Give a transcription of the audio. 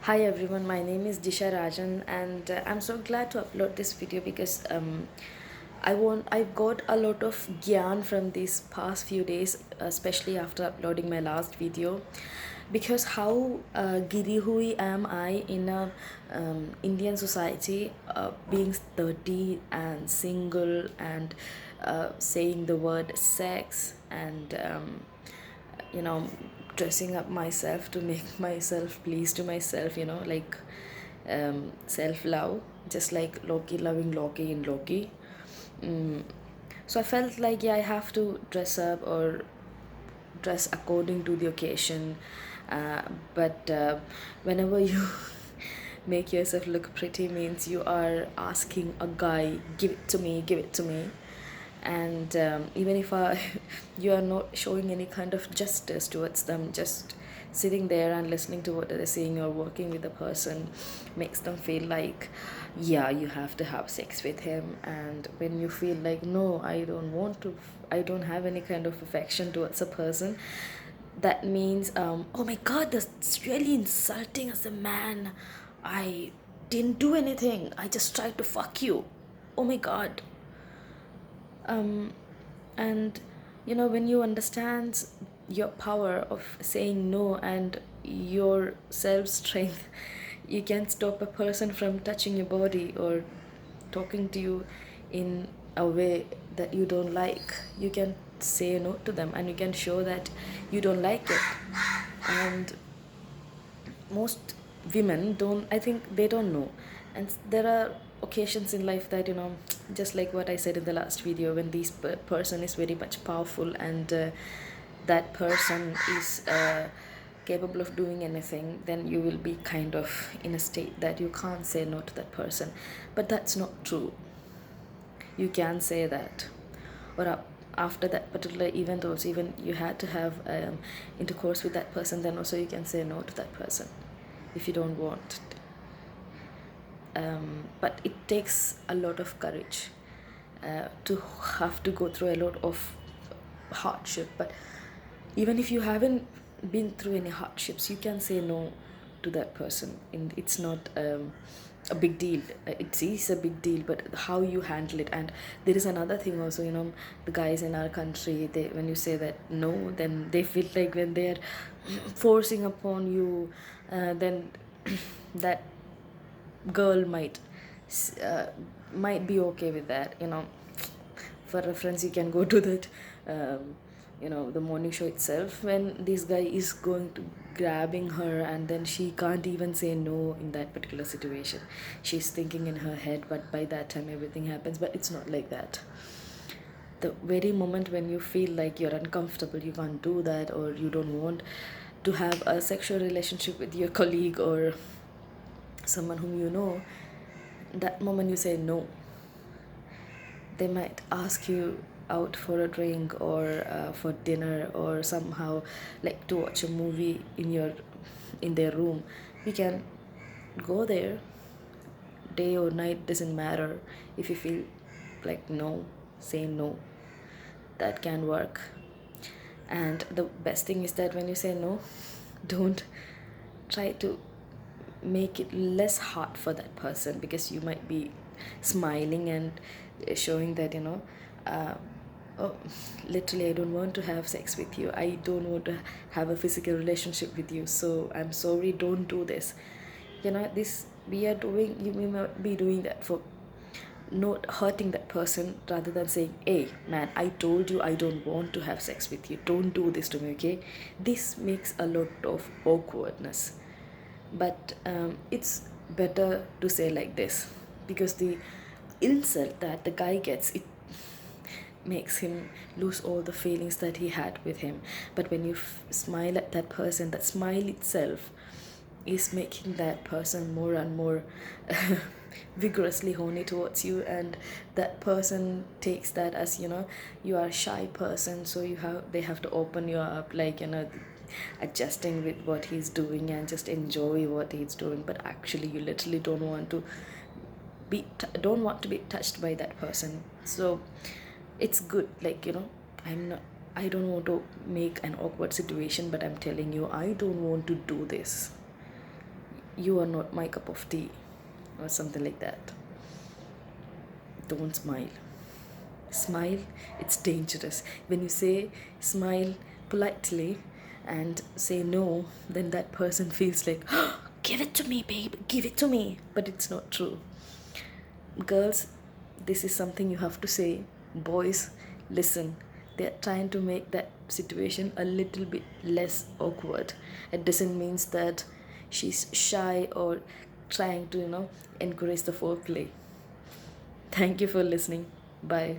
Hi everyone, my name is Disha Rajan, and I'm so glad to upload this video because I've got a lot of gyan from these past few days, especially after uploading my last video, because how giri hui am I in a Indian society, being 30 and single and saying the word sex and you know dressing up myself to make myself please to myself, like self love, just like Loki loving Loki in Loki. So I felt like, yeah, I have to dress up or dress according to the occasion. But whenever you make yourself look pretty means you are asking a guy, give it to me, give it to me. And even if you are not showing any kind of justice towards them, just sitting there and listening to what they're saying or working with the person makes them feel like, yeah, you have to have sex with him. And when you feel like, no, I don't want to, I don't have any kind of affection towards a person, that means, oh my god, that's really insulting as a man. I didn't do anything, I just tried to fuck you. Oh my god. And when you understand your power of saying no and your self strength, you can stop a person from touching your body or talking to you in a way that you don't like. You can say no to them and you can show that you don't like it. And most women don't, I think they don't know. And there are occasions in life that, just like what I said in the last video, when this person is very much powerful and that person is capable of doing anything, then you will be kind of in a state that you can't say no to that person. But that's not true. You can say that. Or after that particular event also, even you had to have intercourse with that person, then also you can say no to that person if you don't want. But it takes a lot of courage to have to go through a lot of hardship. But even if you haven't been through any hardships, you can say no to that person. And it's not a big deal. It is a big deal, but how you handle it. And there is another thing also, the guys in our country, they, when you say that no, then they feel like when they're forcing upon you, then that girl uh, might be okay with that. For reference, you can go to that the morning show itself, when this guy is going to grabbing her and then she can't even say no in that particular situation. She's thinking in her head, but by that time everything happens. But it's not like that. The very moment when you feel like you're uncomfortable, you can't do that, or you don't want to have a sexual relationship with your colleague or someone whom you know, that moment you say no. They might ask you out for a drink or for dinner, or somehow like to watch a movie in their room. You can go there, day or night doesn't matter. If you feel like no, say no. That can work. And the best thing is that when you say no, don't try to make it less hard for that person, because you might be smiling and showing that, uh, oh, literally, I don't want to have sex with you, I don't want to have a physical relationship with you, so I'm sorry, don't do this. This we are doing, you might be doing that for not hurting that person, rather than saying, hey man, I told you I don't want to have sex with you, don't do this to me, okay? This makes a lot of awkwardness. But it's better to say like this, because the insult that the guy gets, it makes him lose all the feelings that he had with him. But when you smile at that person, that smile itself is making that person more and more vigorously horny towards you. And that person takes that as, you are a shy person, so they have to open you up, like, adjusting with what he's doing and just enjoy what he's doing. But actually you literally don't want to be touched by that person. So it's good, like, I don't want to make an awkward situation, but I'm telling you, I don't want to do this. you are not my cup of tea, or something like that. Don't smile. Smile, it's dangerous. When you say smile politely and say no, then that person feels like, "Oh, give it to me, babe, give it to me." But it's not true. Girls, this is something you have to say. Boys, listen. They're trying to make that situation a little bit less awkward. It doesn't mean that she's shy or trying to, encourage the foreplay. Thank you for listening. Bye.